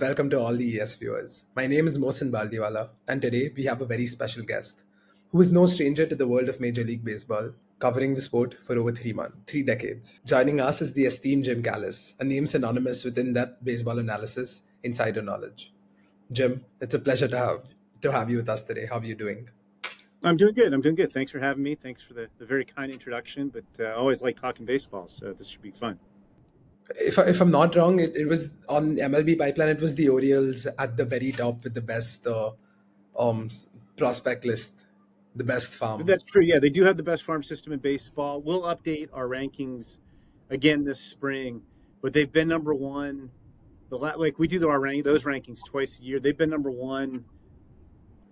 welcome to all the ES viewers. My name is Mohsin Baldiwala, and today we have a very special guest who is no stranger to the world of Major League Baseball, covering the sport for over 3 decades. Joining us is the esteemed Jim Callis, a name synonymous with in-depth baseball analysis, insider knowledge. Jim, it's a pleasure to have you with us today. How are you doing? I'm doing good. Thanks for having me. Thanks for the very kind introduction. But I always like talking baseball, so this should be fun. If I'm not wrong, it was on MLB Pipeline. It was the Orioles at the very top with the best prospect list, the best farm. That's true. Yeah, they do have the best farm system in baseball. We'll update our rankings again this spring, but they've been number one. Like we do those rankings twice a year. They've been number one.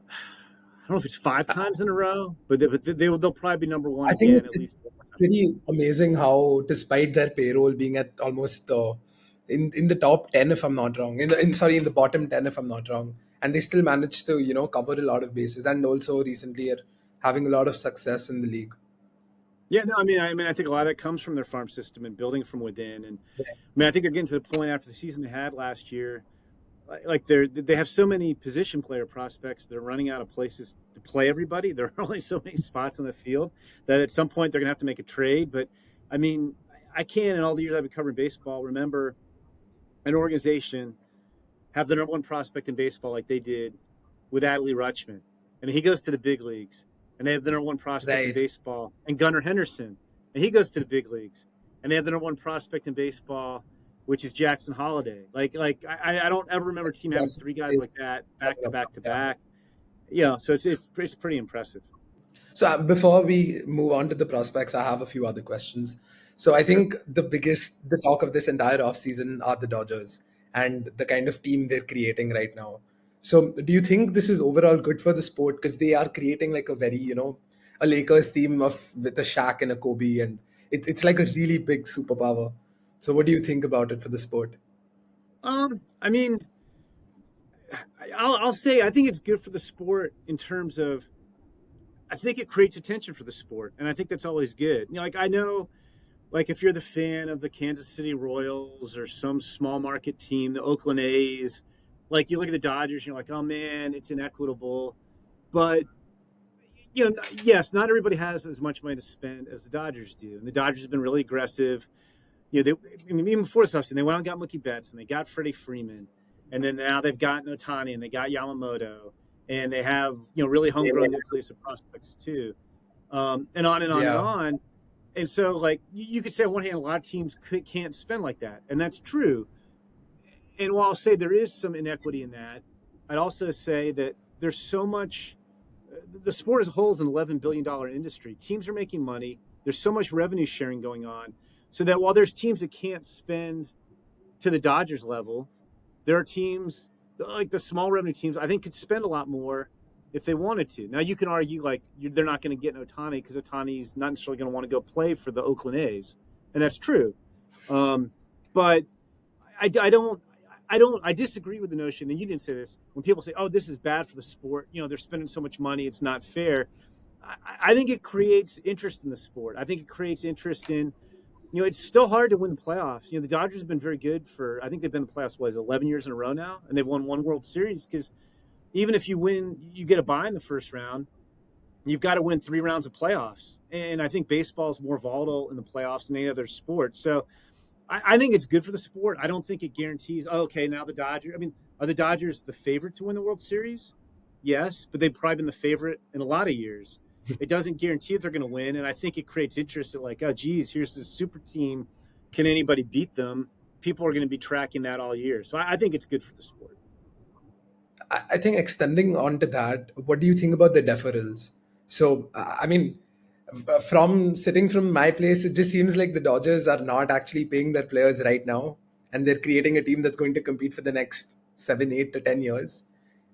I don't know if it's 5 times in a row, but they'll probably be number one I think again at least. it's pretty amazing how, despite their payroll being at almost in the top 10, if I'm not wrong, in the bottom 10, if I'm not wrong, and they still manage to cover a lot of bases, and also recently are having a lot of success in the league. Yeah, no, I mean, I think a lot of it comes from their farm system and building from within. And I think they're getting to the point after the season they had last year, like they have so many position player prospects. They're running out of places to play everybody. There are only so many spots on the field that at some point they're going to have to make a trade. But I mean, I can't, in all the years I've been covering baseball, remember an organization have the number one prospect in baseball like they did with Adley Rutschman. And he goes to the big leagues. And they have the number one prospect in baseball, and Gunnar Henderson, and he goes to the big leagues. And they have the number one prospect in baseball, which is Jackson Holliday. Like I don't ever remember a team having 3 guys like that back to back to back. Yeah, so it's pretty impressive. So before we move on to the prospects, I have a few other questions. So I think the talk of this entire offseason are the Dodgers and the kind of team they're creating right now. So do you think this is overall good for the sport? Because they are creating like a very, a Lakers team with a Shaq and a Kobe, and it's like a really big superpower. So what do you think about it for the sport? I mean, I'll say I think it's good for the sport in terms of I think it creates attention for the sport, and I think that's always good. Like I know, like if you're the fan of the Kansas City Royals or some small market team, the Oakland A's, like you look at the Dodgers, you're like, oh man, it's inequitable. But yes, not everybody has as much money to spend as the Dodgers do, and the Dodgers have been really aggressive. Even before this offseason, they went out and got Mookie Betts, and they got Freddie Freeman, and then now they've gotten Ohtani, and they got Yamamoto, and they have really homegrown nucleus of prospects too, and on and on and on. And so, like you could say on one hand, a lot of teams can't spend like that, and that's true. And while I'll say there is some inequity in that, I'd also say that there's so much. The sport as a whole is an $11 billion industry. Teams are making money. There's so much revenue sharing going on, so that while there's teams that can't spend to the Dodgers level, there are teams like the small revenue teams I think could spend a lot more if they wanted to. Now you can argue like they're not going to get an Ohtani because Ohtani's not necessarily going to want to go play for the Oakland A's, and that's true. But I disagree with the notion, and you didn't say this, when people say, oh, this is bad for the sport, they're spending so much money, it's not fair. I think it creates interest in the sport. I think it creates interest in, it's still hard to win the playoffs. The Dodgers have been very good I think they've been in the playoffs, 11 years in a row now, and they've won 1 World Series because even if you win, you get a bye in the first round, you've got to win 3 rounds of playoffs. And I think baseball is more volatile in the playoffs than any other sport. So I think it's good for the sport. I don't think it guarantees, now the Dodgers. Are the Dodgers the favorite to win the World Series? Yes, but they've probably been the favorite in a lot of years. It doesn't guarantee that they're going to win, and I think it creates interest that like, oh, geez, here's this super team. Can anybody beat them? People are going to be tracking that all year. So I think it's good for the sport. I think extending on to that, what do you think about the deferrals? So, from my place, it just seems like the Dodgers are not actually paying their players right now, and they're creating a team that's going to compete for the next 7, 8 to 10 years,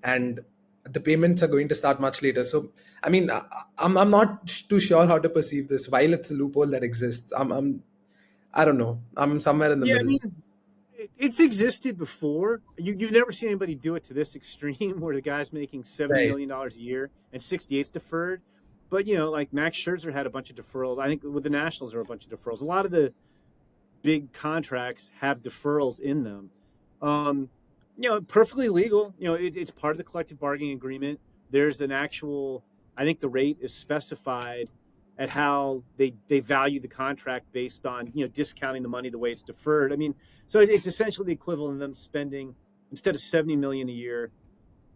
and the payments are going to start much later. So, I'm not too sure how to perceive this. While it's a loophole that exists, I don't know. I'm somewhere in the middle. It's existed before. You've never seen anybody do it to this extreme where the guy's making $70 million a year and 68's deferred. But, like Max Scherzer had a bunch of deferrals. I think with the Nationals there are a bunch of deferrals. A lot of the big contracts have deferrals in them. Perfectly legal. It's part of the collective bargaining agreement. There's an actual, I think the rate is specified at how they value the contract based on, discounting the money the way it's deferred. I mean, so it's essentially the equivalent of them spending, instead of 70 million a year,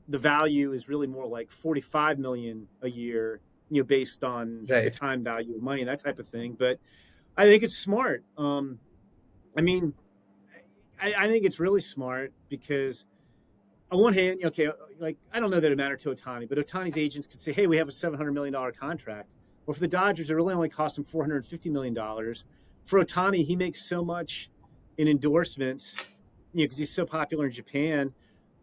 the value is really more like 45 million a year, based on the Right. time value of money and that type of thing. But I think it's smart. I mean, I think it's really smart because on one hand, okay, like I don't know that it mattered to Ohtani, but Ohtani's agents could say, "Hey, we have a $700 million contract." Well, for the Dodgers, it really only cost them $450 million. For Ohtani, he makes so much in endorsements, because he's so popular in Japan.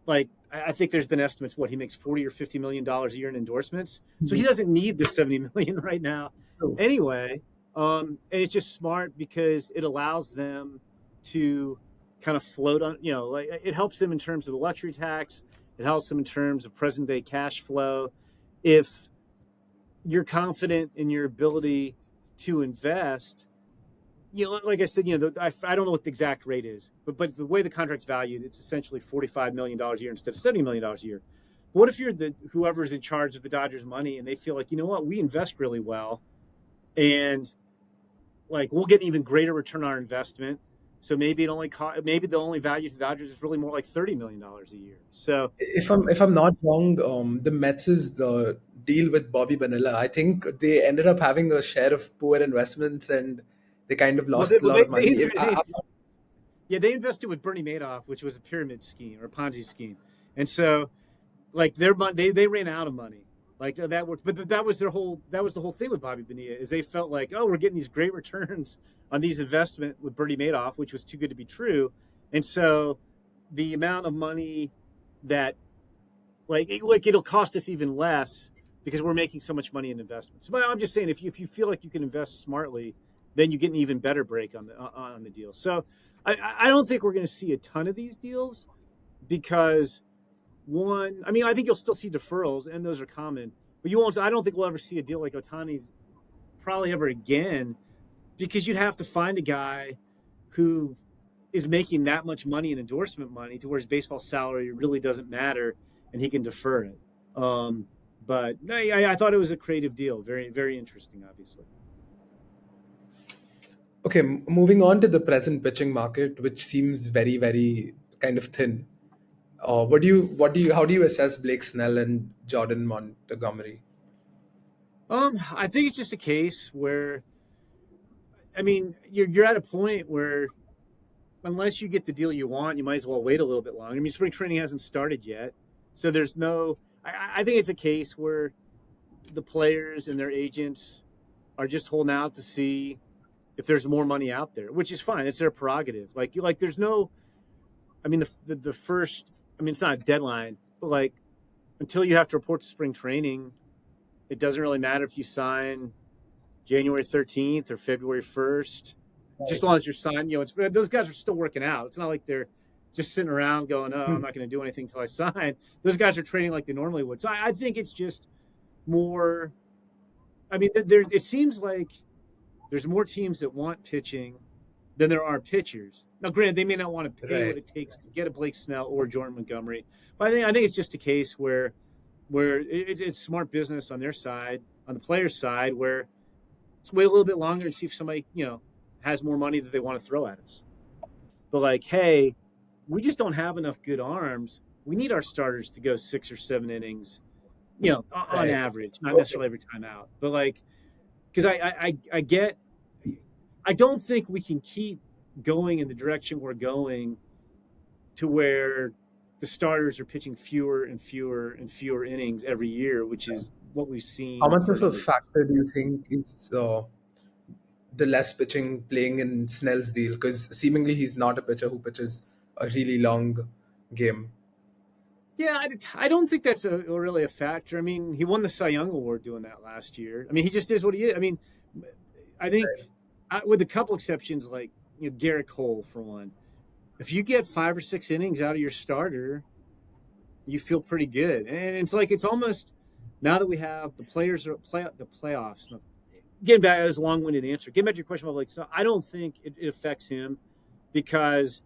Like I think there's been estimates what he makes 40 or $50 million a year in endorsements, so he Mhm. doesn't need the 70 million right now. True. Anyway, and it's just smart because it allows them to kind of float on. Like it helps them in terms of the luxury tax. It helps them in terms of present day cash flow. If you're confident in your ability to invest, like I said, I don't know what the exact rate is, but the way the contract's valued, it's essentially $45 million a year instead of $70 million a year. But what if you're the whoever's in charge of the Dodgers' money and they feel like, what, we invest really well, and like we'll get an even greater return on our investment. So maybe the only value to the Dodgers is really more like $30 million a year. So If I'm not wrong, the Mets' the deal with Bobby Bonilla, I think they ended up having a share of poor investments and they kind of well, lost a lot of money. they yeah, they invested with Bernie Madoff, which was a pyramid scheme or a Ponzi scheme, and so like their money, they ran out of money. Like that worked, but that was the whole thing with Bobby Bonilla is they felt like, oh, we're getting these great returns on these investment with Bernie Madoff, which was too good to be true, and so the amount of money that like it'll cost us even less because we're making so much money in investments. But I'm just saying, if you feel like you can invest smartly, then you get an even better break on the deal. So I don't think we're going to see a ton of these deals because one, I mean, I think you'll still see deferrals, and those are common, but you won't. I don't think we'll ever see a deal like Otani's probably ever again because you'd have to find a guy who is making that much money in endorsement money to where his baseball salary really doesn't matter and he can defer it. Um, but I thought it was a creative deal. Very, very interesting, obviously. Okay, moving on to the present pitching market, which seems very, very kind of thin. How do you assess Blake Snell and Jordan Montgomery? I think it's just a case where, I mean, you're at a point where unless you get the deal you want, you might as well wait a little bit longer. I mean, spring training hasn't started yet, so there's no. I think it's a case where the players and their agents are just holding out to see if there's more money out there, which is fine. It's their prerogative. There's no. I mean, the first. I mean, it's not a deadline, but like until you have to report to spring training, it doesn't really matter if you sign January 13th or February 1st. Just as long as you're signed, those guys are still working out. It's not like they're just sitting around going, "Oh, I'm Hmm. not going to do anything until I sign." Those guys are training like they normally would. So I think it's just more. I mean, it seems like there's more teams that want pitching than there are pitchers. Now, granted, they may not want to pay what Right. it takes to get a Blake Snell or Jordan Montgomery, but I think it's just a case where it's smart business on their side, on the player's side, where let's wait a little bit longer and see if somebody has more money that they want to throw at us. But like, hey, we just don't have enough good arms. We need our starters to go 6 or 7 innings, on Right. average, not Okay. necessarily every time out, but like because I get I don't think we can keep going in the direction we're going to where the starters are pitching fewer and fewer and fewer innings every year, which is what we've How seen much for a of a number of years. factor do you think is the less pitching playing in Snell's deal? Because seemingly he's not a pitcher who pitches a really long game. Yeah, I don't think that's really a factor. I mean, he won the Cy Young Award doing that last year. I mean, he just is what he is. I mean, I think with a couple exceptions, like Garrett Cole for one, if you get 5 or 6 innings out of your starter, you feel pretty good. And it's like it's almost now that we have the players are the playoffs. Now, getting back as a long-winded answer. Getting back to your question about like, so I don't think it affects him because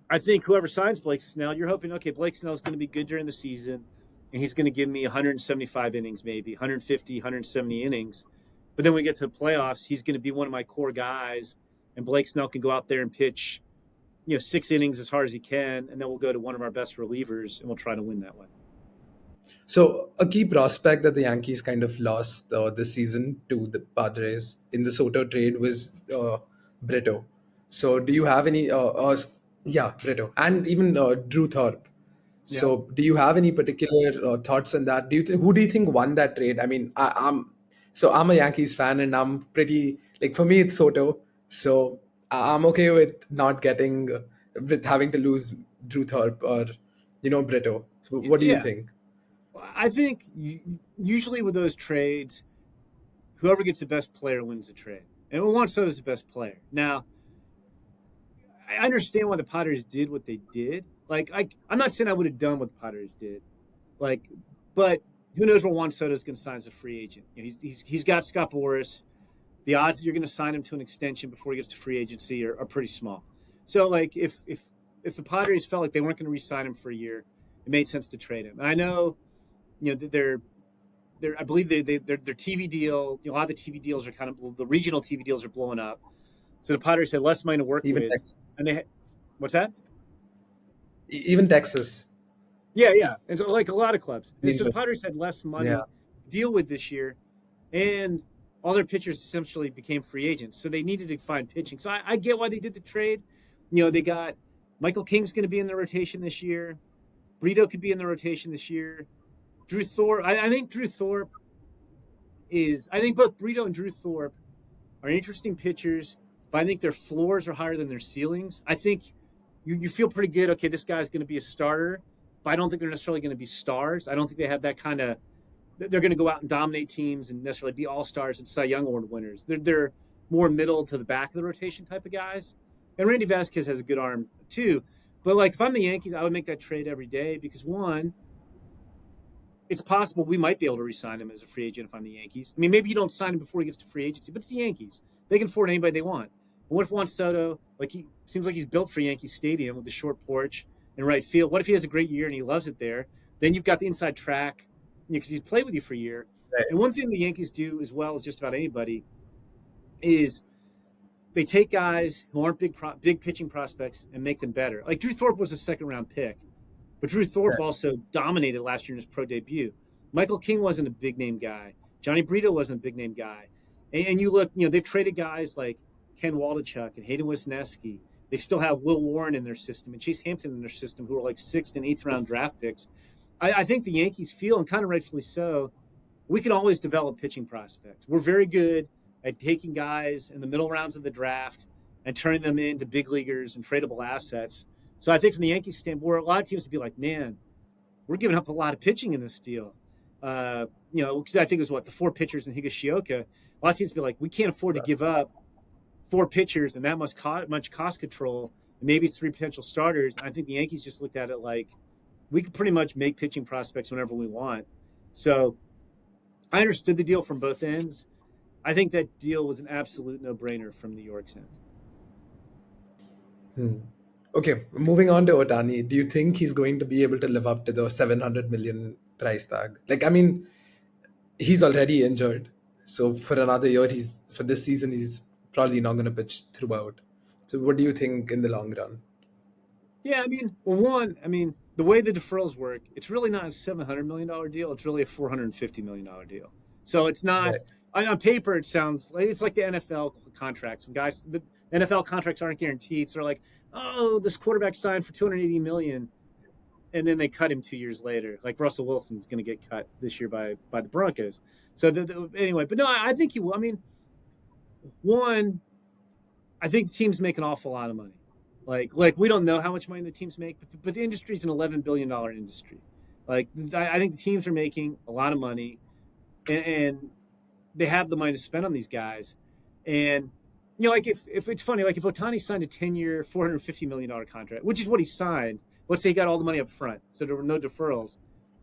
I think whoever signs Blake Snell, you're hoping, okay, Blake Snell's going to be good during the season, and he's going to give me 175 innings, maybe 150, 170 innings. But then when we get to the playoffs, he's going to be one of my core guys, and Blake Snell can go out there and pitch, 6 innings as hard as he can, and then we'll go to one of our best relievers, and we'll try to win that way. So a key prospect that the Yankees kind of lost this season to the Padres in the Soto trade was Brito. So do you have any? Yeah, Brito, and even Drew Thorpe. Yeah. So do you have any particular thoughts on that? Who do you think won that trade? I mean, I'm a Yankees fan, and I'm pretty like, for me it's Soto. So I'm okay with not getting with having to lose Drew Thorpe or Brito. So what do you Yeah. think? I think usually with those trades, whoever gets the best player wins the trade. And Juan Soto is the best player. Now, I understand why the Padres did what they did. Like, I'm not saying I would have done what the Padres did. Like, but who knows where Juan Soto is going to sign as a free agent? He's got Scott Boras. The odds that you're going to sign him to an extension before he gets to free agency are pretty small. So, like, if the Padres felt like they weren't going to re-sign him for a year, it made sense to trade him. And I know, they're I believe their TV deal. A lot of the TV deals are kind of, the regional TV deals are blowing up. So the Padres had less money to work Even with, Texas. and what's that? Even Texas. Yeah, and so like a lot of clubs, and so the Rangers. Padres had less Yeah. money to deal with this year, and all their pitchers essentially became free agents. So they needed to find pitching. So I get why they did the trade. They got Michael King's going to be in the rotation this year. Brito could be in the rotation this year. Drew Thorpe. I think Drew Thorpe is. I think both Brito and Drew Thorpe are interesting pitchers, but I think their floors are higher than their ceilings. I think you feel pretty good. Okay, this guy's going to be a starter, but I don't think they're necessarily going to be stars. I don't think they have that kind of. They're going to go out and dominate teams and necessarily be all stars and Cy Young Award winners. They're more middle to the back of the rotation type of guys. And Randy Vasquez has a good arm too. But like if I'm the Yankees, I would make that trade every day because one, it's possible we might be able to re-sign him as a free agent if I'm the Yankees. I mean, maybe you don't sign him before he gets to free agency, but it's the Yankees. They can afford anybody they want. And what if Juan Soto, like he seems like he's built for Yankee Stadium with the short porch and right field? What if he has a great year and he loves it there? Then you've got the inside track because he's played with you for a year. Right. And one thing the Yankees do as well as just about anybody is they take guys who aren't big pitching prospects and make them better. Like Drew Thorpe was a second round pick, but Drew Thorpe also dominated last year in his pro debut. Michael King wasn't a big name guy. Johnny Brito wasn't a big name guy. And you look, they've traded guys like Ken Waldichuk and Hayden Wisniewski. They still have Will Warren in their system and Chase Hampton in their system, who are like 6th and 8th round draft picks. I think the Yankees feel, and kind of rightfully so, we can always develop pitching prospects. We're very good at taking guys in the middle rounds of the draft and turning them into big leaguers and tradable assets. So I think from the Yankees standpoint, a lot of teams would be like, man, we're giving up a lot of pitching in this deal. Because I think it was the 4 pitchers in Higashioka. A lot of teams would be like, we can't afford to give up 4 pitchers and that much cost control. And maybe it's 3 potential starters. I think the Yankees just looked at it like, we could pretty much make pitching prospects whenever we want. So I understood the deal from both ends. I think that deal was an absolute no-brainer from New York's end. Okay, moving on to Ohtani. Do you think he's going to be able to live up to the 700 million price tag? Like, I mean, he's already injured. So for another year, for this season, he's probably not going to pitch throughout. So what do you think in the long run? Yeah, the way the deferrals work, it's really not a $700 million deal. It's really a $450 million deal. So it's not, Right. on paper, it sounds like it's like the NFL contracts. When guys, the NFL contracts aren't guaranteed. So they're like, oh, this quarterback signed for $280 million. And then they cut him 2 years later. Like Russell Wilson's going to get cut this year by the Broncos. So anyway, but no, I think he will. I mean, one, I think the teams make an awful lot of money. Like we don't know how much money the teams make, but the industry is an $11 billion industry. Like I think the teams are making a lot of money, and they have the money to spend on these guys. And like if it's funny, like if Ohtani signed a 10-year, $450 million contract, which is what he signed. Let's say he got all the money up front, so there were no deferrals.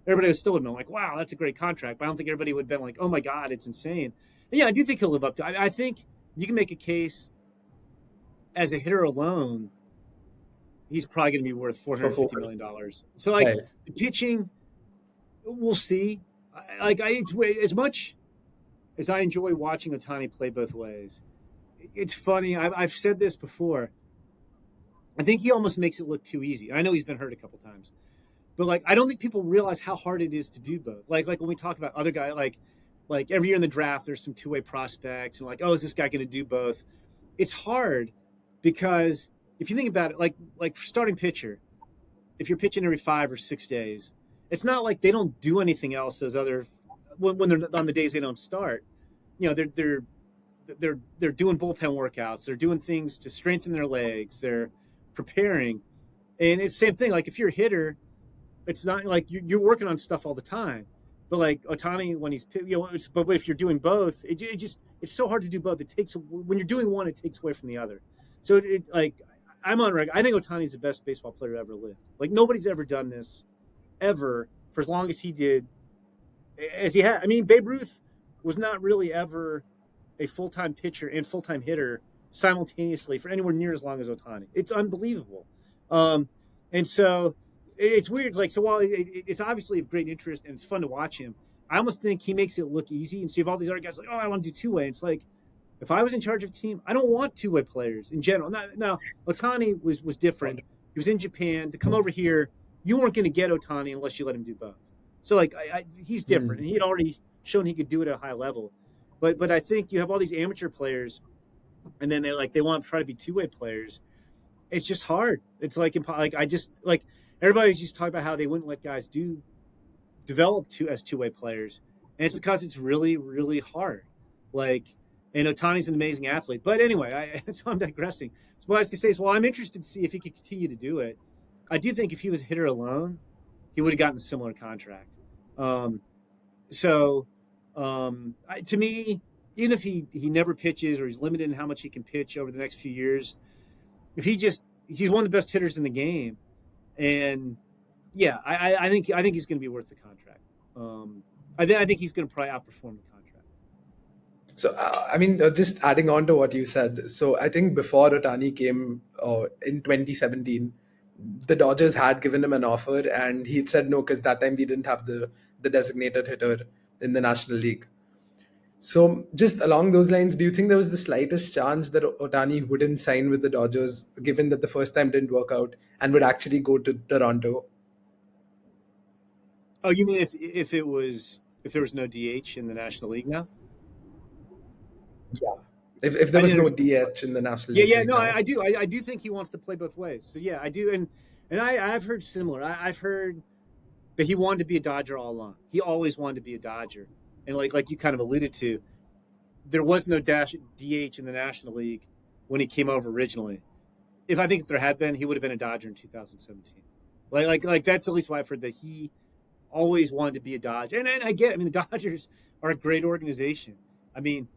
Everybody would still have been like, "Wow, that's a great contract." But I don't think everybody would have been like, "Oh my God, it's insane." And yeah, I do think he'll live up to. I think you can make a case as a hitter alone. he's probably going to be worth for four. $450 million. So like Right. the pitching, we'll see. As much as I enjoy watching Ohtani play both ways, it's funny. I've said this before. I think he almost makes it look too easy. I know he's been hurt a couple times, but like I don't think people realize how hard it is to do both. Like when we talk about other guys, like every year in the draft, there's some two-way prospects, and like, oh, is this guy going to do both? It's hard because if you think about it, like starting pitcher, if you're pitching every 5 or 6 days, it's not like they don't do anything else. Those other when they're on the days they don't start, you know, they're doing bullpen workouts. They're doing things to strengthen their legs. They're preparing, and it's the same thing. Like if you're a hitter, it's not like you're working on stuff all the time. But like Ohtani, when he's but if you're doing both, it just it's so hard to do both. It takes when you're doing one, it takes away from the other. So like I'm on record. I think Ohtani's the best baseball player to ever live. Like nobody's ever done this ever for as long as he did, as he had. I mean, Babe Ruth was not really ever a full time pitcher and full time hitter simultaneously for anywhere near as long as Ohtani. It's unbelievable. And so it's weird. Like, so while it's obviously of great interest and it's fun to watch him, I almost think he makes it look easy. And so you have all these other guys like, oh, I want to do two way. It's like, if I was in charge of a team, I don't want two way players in general. Now, Ohtani was different. He was in Japan. To come over here, you weren't going to get Ohtani unless you let him do both. So, like, he's different. And he had already shown he could do it at a high level. But I think you have all these amateur players, and then they want to try to be two way players. It's just hard. It's like everybody just talk about how they wouldn't let guys develop as two way players, and it's because it's really really hard. Like, and Otani's an amazing athlete. But anyway, so I'm digressing. So what I was gonna say is, well, I'm interested to see if he could continue to do it. I do think if he was a hitter alone, he would have gotten a similar contract. Um, so to me, even if he never pitches or he's limited in how much he can pitch over the next few years, if he's one of the best hitters in the game, and yeah, I think he's going to be worth the contract. I think he's going to probably outperform the contract. So, I mean, just adding on to what you said. So, I think before Otani came in 2017, the Dodgers had given him an offer, and he'd said no because that time we didn't have the designated hitter in the National League. So, just along those lines, do you think there was the slightest chance that Otani wouldn't sign with the Dodgers, given that the first time didn't work out, and would actually go to Toronto? Oh, you mean if there was no DH in the National League now? Yeah. If there I was didn't no understand. DH in the National Yeah, League yeah, right no, now. I do. I do think he wants to play both ways. So yeah, I do, and I've heard similar. I've heard that he wanted to be a Dodger all along. He always wanted to be a Dodger, and like you kind of alluded to, there was no DH in the National League when he came over originally. If there had been, he would have been a Dodger in 2017. Like that's at least why I've heard that he always wanted to be a Dodger. And I get it. I mean, the Dodgers are a great organization. I mean,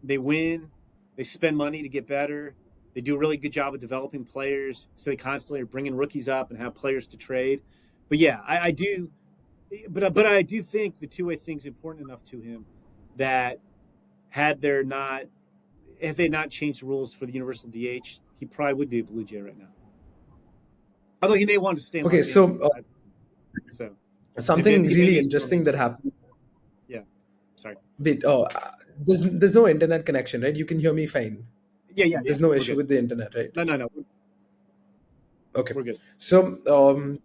they win, they spend money to get better, they do a really good job of developing players, so they constantly are bringing rookies up and have players to trade. But yeah, I do, but I do think the two way thing's important enough to him that had there not if they had not changed the rules for the universal DH, he probably would be a Blue Jay right now. Although he may want to stay in Okay, Los so Angeles. So something he may really get some. interesting that happened. Yeah, sorry. Wait, there's no internet connection, right? You can hear me fine. Yeah. There's no We're issue good. with the internet, right? No. Okay. We're good. So,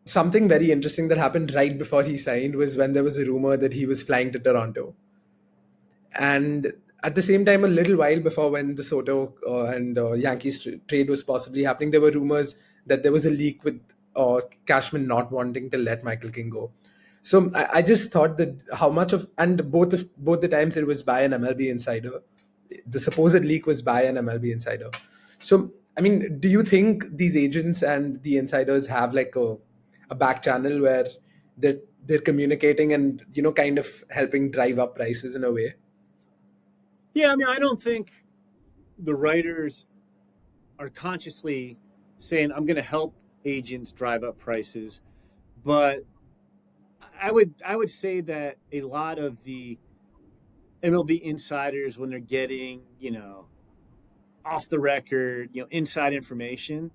something very interesting that happened right before he signed was when there was a rumor that he was flying to Toronto. And at the same time, a little while before, when the Soto and Yankees trade was possibly happening, there were rumors that there was a leak with Cashman not wanting to let Michael King go. So I just thought that how much of, and both the times it was by an MLB insider. The supposed leak was by an MLB insider. So, I mean, do you think these agents and the insiders have like a back channel where they're communicating and, kind of helping drive up prices in a way? Yeah, I mean, I don't think the writers are consciously saying I'm going to help agents drive up prices, but I would say that a lot of the MLB insiders, when they're getting off the record inside information,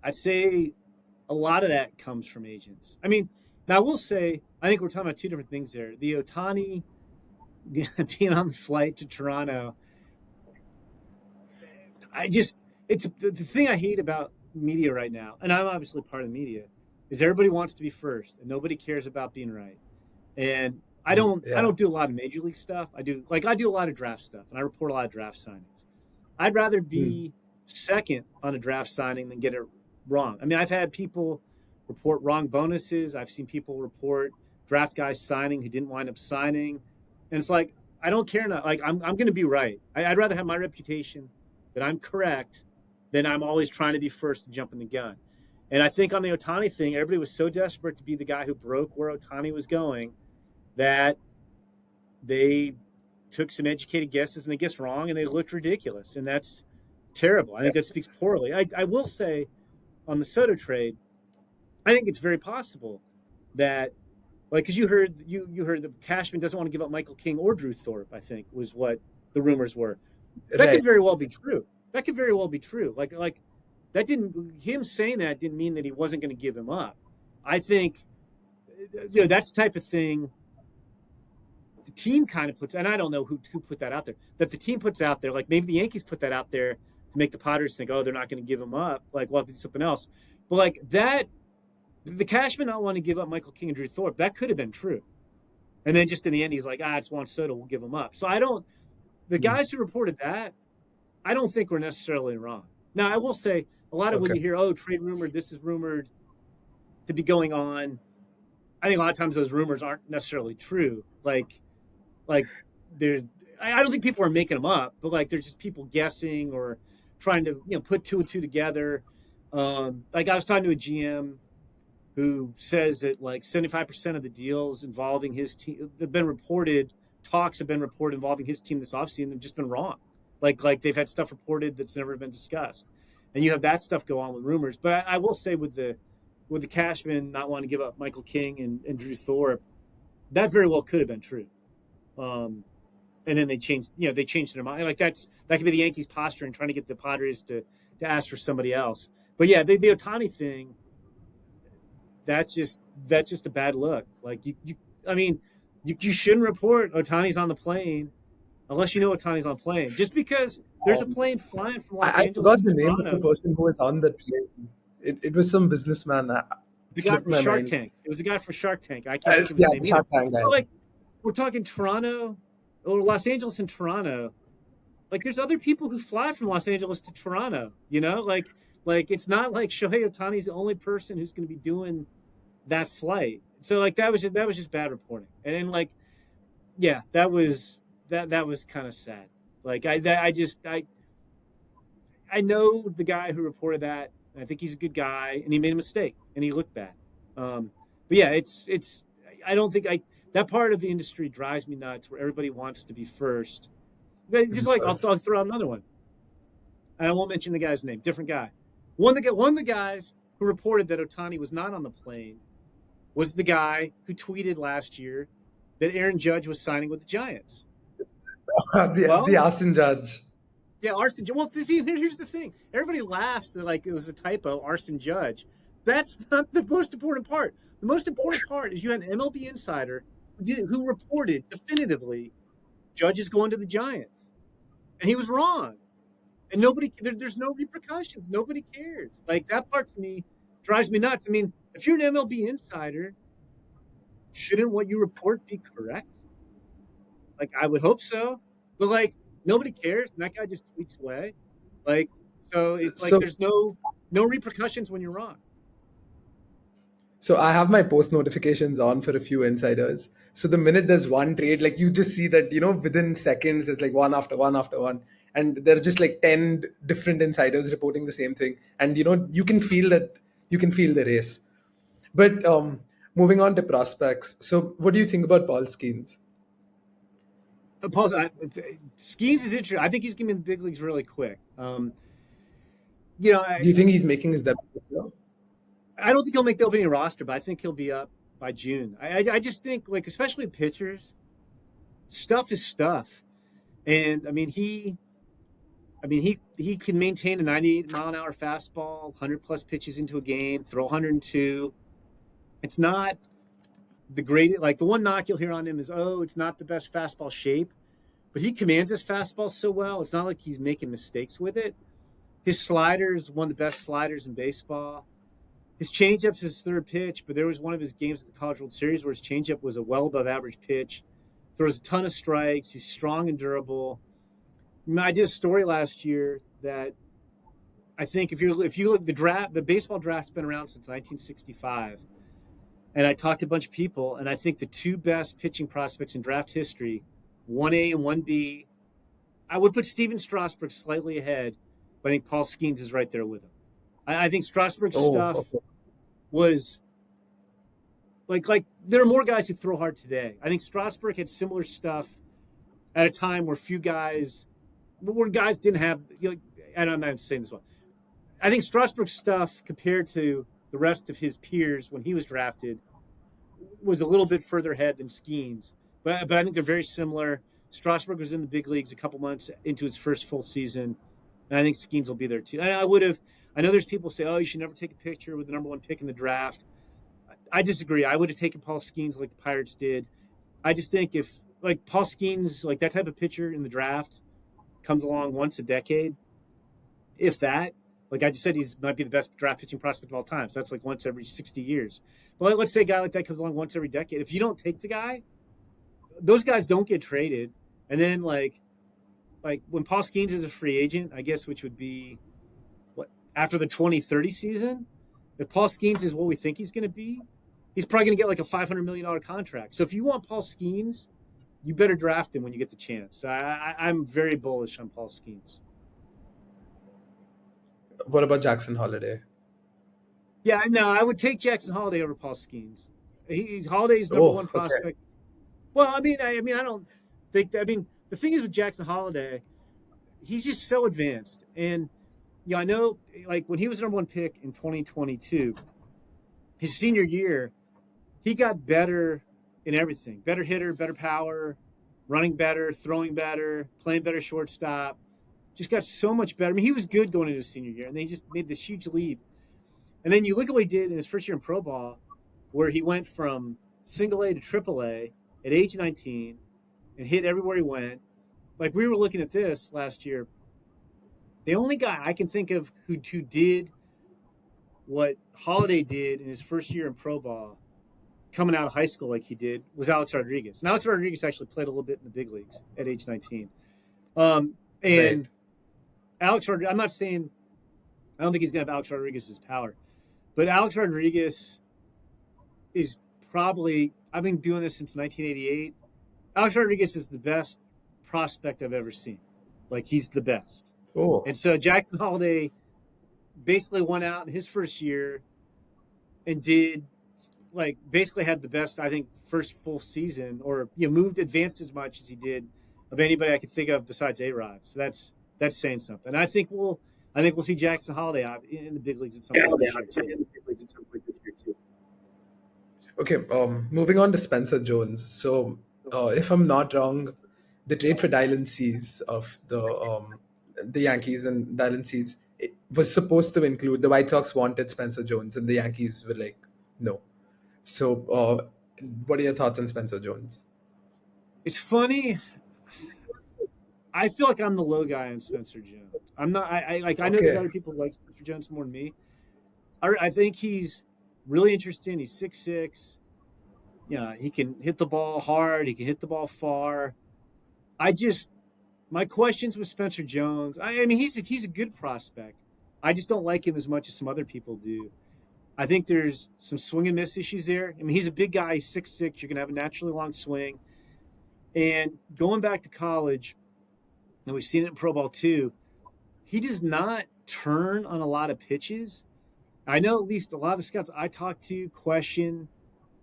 I'd say a lot of that comes from agents. I mean, now I will say, I think we're talking about two different things there. The Ohtani being on the flight to Toronto, I just, it's the thing I hate about media right now, and I'm obviously part of the media, is everybody wants to be first and nobody cares about being right. And I Yeah. don't do a lot of major league stuff. I do a lot of draft stuff and I report a lot of draft signings. I'd rather Hmm. be second on a draft signing than get it wrong. I mean, I've had people report wrong bonuses. I've seen people report draft guys signing who didn't wind up signing. And it's like, I don't care enough. Like, I'm going to be right. I'd rather have my reputation that I'm correct than I'm always trying to be first and jumping the gun. And I think on the Ohtani thing, everybody was so desperate to be the guy who broke where Ohtani was going that they took some educated guesses and they guessed wrong and they looked ridiculous. And that's terrible. I think that speaks poorly. I will say on the Soto trade, I think it's very possible that, like, because you heard that Cashman doesn't want to give up Michael King or Drew Thorpe. I think was what the rumors were. That could Right. very well be true. That could very well be true. Like that didn't him saying that didn't mean that he wasn't going to give him up. I think that's the type of thing the team kind of puts, and I don't know who put that out there, that the team puts out there. Like maybe the Yankees put that out there to make the Padres think, oh, they're not going to give him up. Like we'll have to do something else. But like that, the Cashman not wanting to give up Michael King and Drew Thorpe, that could have been true. And then just in the end, he's like, it's Juan Soto, we'll give him up. So I don't. The Hmm. guys who reported that, I don't think were necessarily wrong. Now I will say a lot of when Okay. you hear, oh, trade rumored, this is rumored to be going on. I think a lot of times those rumors aren't necessarily true. Like there's I don't think people are making them up, but like there's just people guessing or trying to put two and two together. Like I was talking to a GM who says that like 75% of the deals involving his team have been reported. Talks have been reported involving his team this offseason have just been wrong. Like they've had stuff reported that's never been discussed, and you have that stuff go on with rumors. But I will say with the Cashman not wanting to give up Michael King and Drew Thorpe, that very well could have been true. Um, and then they changed their mind. Like that could be the Yankees posturing, trying to get the Padres to ask for somebody else. But yeah, the Ohtani thing, that's just a bad look. Like I mean, you shouldn't report Ohtani's on the plane unless you know Ohtani's on the plane. Just because there's a Um, plane flying from Los I Angeles forgot to the name of the Toronto. person who was on the train. It was some businessman. It The guy slipped from my Shark mind. Tank. It was the guy from Shark Tank. I can't think of his Yeah, name the either. Shark Tank guy. But like we're talking Toronto or Los Angeles and Toronto. Like there's other people who fly from Los Angeles to Toronto. Like it's not like Shohei Ohtani's the only person who's going to be doing that flight. So like that was just bad reporting. And then like yeah, that was kind of sad. Like I know the guy who reported that. I think he's a good guy, and he made a mistake, and he looked bad. But yeah, it's I don't think I that part of the industry drives me nuts, where everybody wants to be first. To Just be like first. I'll throw out another one, and I won't mention the guy's name. Different guy. One of the guys who reported that Ohtani was not on the plane was the guy who tweeted last year that Aaron Judge was signing with the Giants. The Well, Austin Judge. yeah, Arson. Well, see, here's the thing. Everybody laughs that like it was a typo, Arson Judge. That's not the most important part. The most important part is you had an MLB insider who reported definitively Judge is going to the Giants, and he was wrong. And there's no repercussions. Nobody cares. Like that part to me drives me nuts. I mean, if you're an MLB insider, shouldn't what you report be correct? Like I would hope so, but like nobody cares, and that guy just tweets away. Like so, it's like So there's no repercussions when you're wrong. So I have my post notifications on for a few insiders. So the minute there's one trade, like you just see that, within seconds, there's like one after one after one. And there are just like 10 different insiders reporting the same thing. And, you can feel the race. But moving on to prospects. So what do you think about Paul Skeens? Paul, Skeens is interesting. I think he's going to be in the big leagues really quick. You know, Do you think he's making his debut this year? I don't think he'll make the opening roster, but I think he'll be up by June. I just think like especially pitchers, stuff is stuff, and I mean I mean, he can maintain a 98-mile-an-hour fastball, 100-plus pitches into a game, throw 102. It's not the great, like the one knock you'll hear on him is, oh, it's not the best fastball shape, but he commands his fastball so well. It's not like he's making mistakes with it. His slider is one of the best sliders in baseball. His changeup's his third pitch, but there was one of his games at the College World Series where his changeup was a well above average pitch. Throws a ton of strikes. He's strong and durable. I mean, I did a story last year that I think if you look the baseball draft's been around since 1965, and I talked to a bunch of people, and I think the two best pitching prospects in draft history, 1A and 1B, I would put Steven Strasburg slightly ahead, but I think Paul Skeens is right there with him. I think Strasburg's Oh, stuff okay. was like there are more guys who throw hard today. I think Strasburg had similar stuff at a time where guys didn't have. And I'm not saying this one. I think Strasburg's stuff compared to the rest of his peers when he was drafted was a little bit further ahead than Skeens, but I think they're very similar. Strasburg was in the big leagues a couple months into his first full season, and I think Skeens will be there too. And I would have. I know there's people say, "Oh, you should never take a picture with the number one pick in the draft." I disagree. I would have taken Paul Skeens like the Pirates did. I just think if like Paul Skeens, like that type of pitcher in the draft, comes along once a decade, if that. Like I just said, he's might be the best draft pitching prospect of all time. So that's like once every 60 years. But let's say a guy like that comes along once every decade. If you don't take the guy, those guys don't get traded. And then like when Paul Skeens is a free agent, I guess, which would be what after the 2030 season, if Paul Skeens is what we think he's going to be, he's probably going to get like a $500 million contract. So if you want Paul Skeens, you better draft him when you get the chance. I'm very bullish on Paul Skeens. What about Jackson Holiday? Yeah, no, I would take Jackson Holiday over Paul Skeens. Holiday's number Oh, one okay. prospect. Well, I mean, I don't think. I mean, the thing is with Jackson Holiday, he's just so advanced, and I know, like when he was number one pick in 2022, his senior year, he got better in everything. Better hitter, better power, running better, throwing better, playing better shortstop. Just got so much better. I mean, he was good going into his senior year, and they just made this huge leap. And then you look at what he did in his first year in pro ball, where he went from single A to triple A at age 19 and hit everywhere he went. Like we were looking at this last year. The only guy I can think of who did what Holiday did in his first year in pro ball, coming out of high school like he did, was Alex Rodriguez. And Alex Rodriguez actually played a little bit in the big leagues at age 19. And Right. Alex Rodriguez, I'm not saying I don't think he's going to have Alex Rodriguez's power, but Alex Rodriguez is probably, I've been doing this since 1988. Alex Rodriguez is the best prospect I've ever seen. Like he's the best. Oh, And so Jackson Holiday basically went out in his first year and did like basically had the best, I think, first full season, or moved advanced as much as he did of anybody I could think of besides A-Rod. So that's saying something. And I think we'll see Jackson Holiday out in the big leagues at some point this year too. okay. Moving on to Spencer Jones. So, if I'm not wrong, the trade for Dylan Cease of the Yankees and Dylan Cease, it was supposed to include the White Sox wanted Spencer Jones, and the Yankees were like, no. So, what are your thoughts on Spencer Jones? It's funny. I feel like I'm the low guy on Spencer Jones. I'm not. I know there's Okay. other people who like Spencer Jones more than me. I think he's really interesting. He's 6'6". Yeah, he can hit the ball hard. He can hit the ball far. I just my questions with Spencer Jones. I mean, he's a good prospect. I just don't like him as much as some other people do. I think there's some swing and miss issues there. I mean, he's a big guy. He's 6'6". You're gonna have a naturally long swing. And going back to college, and we've seen it in pro ball too, he does not turn on a lot of pitches. I know at least a lot of the scouts I talk to question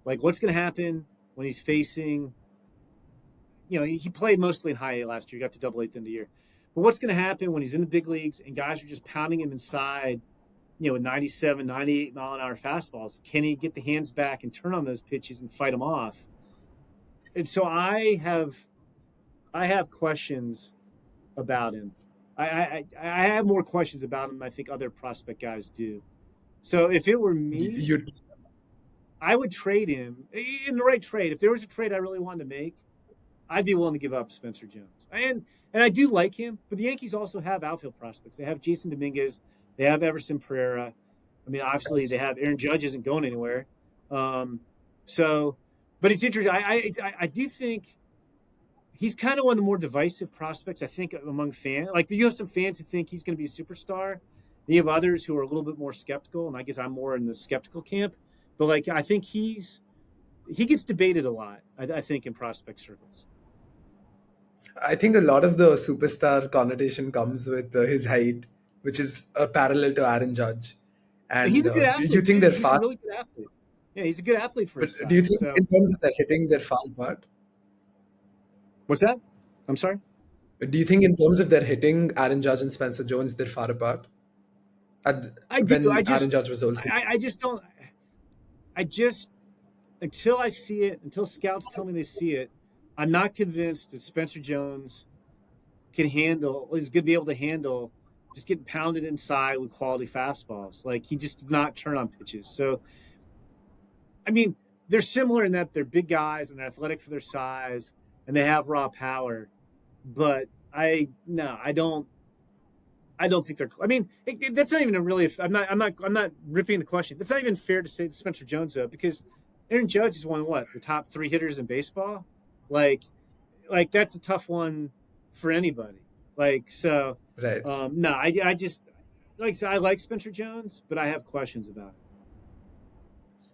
like what's going to happen when he's facing. He played mostly in high A last year. He got to double A at the end of the year. But what's going to happen when he's in the big leagues and guys are just pounding him inside, with 97, 98-mile-an-hour fastballs? Can he get the hands back and turn on those pitches and fight them off? And so I have questions about him. I have more questions about him than I think other prospect guys do. So if it were me, You, I would trade him in the right trade. If there was a trade I really wanted to make, I'd be willing to give up Spencer Jones. And I do like him, but the Yankees also have outfield prospects. They have Jason Dominguez, they have Everson Pereira. I mean, obviously they have Aaron Judge isn't going anywhere. Um, so, but it's interesting. I do think he's kind of one of the more divisive prospects. I think among fans, like you have some fans who think he's going to be a superstar. And you have others who are a little bit more skeptical, and I guess I'm more in the skeptical camp. But like I think he gets debated a lot. I think in prospect circles. I think a lot of the superstar connotation comes with his height, which is a parallel to Aaron Judge. He's And a good do you athlete think too. they're He's a far? really good athlete. Yeah, he's a good athlete for But his do you size. think, So in terms of their hitting, they're far apart? what's that? I'm sorry. Do you think, in terms of their hitting, Aaron Judge and Spencer Jones, they're far apart? At, I do. when Aaron Judge was also. I just don't. I just until I see it, until scouts tell me they see it, I'm not convinced that Spencer Jones can handle is going to be able to handle just getting pounded inside with quality fastballs. Like he just does not turn on pitches. So I mean, they're similar in that they're big guys and they're athletic for their size and they have raw power. But I no, I don't. I don't think they're. I mean, that's not even a really. I'm not. I'm not. I'm not ripping the question. It's not even fair to say Spencer Jones though, because Aaron Judge is one of what the top three hitters in baseball. Like, like that's a tough one for anybody. Like so. Right. No, I just like I said, I like Spencer Jones, but I have questions about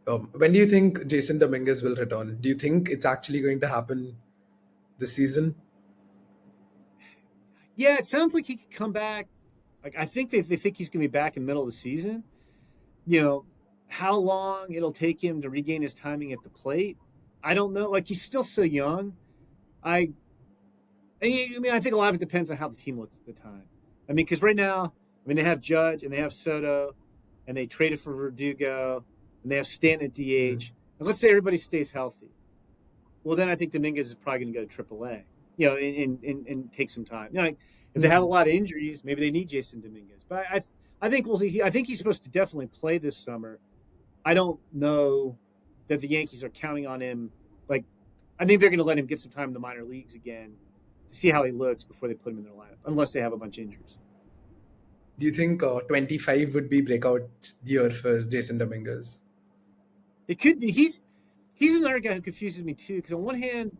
it. When do you think Jason Dominguez will return? Do you think it's actually going to happen this season? Yeah, it sounds like he could come back. Like I think they think he's going to be back in the middle of the season. You know, how long it'll take him to regain his timing at the plate, I don't know. Like he's still so young. I, I mean, I think a lot of it depends on how the team looks at the time. I mean, because right now, I mean, they have Judge and they have Soto, and they traded for Verdugo, and they have Stanton at Mm. DH. And let's say everybody stays healthy. Well, then I think Dominguez is probably going to go to AAA. You know, and take some time. You know, like, if they have a Mm. lot of injuries, maybe they need Jason Dominguez. But I think we'll see. I think he's supposed to definitely play this summer. I don't know that the Yankees are counting on him. Like, I think they're going to let him get some time in the minor leagues again to see how he looks before they put him in their lineup, unless they have a bunch of injuries. Do you think 25 would be breakout year for Jason Dominguez? It could be. He's another guy who confuses me too. Because on one hand,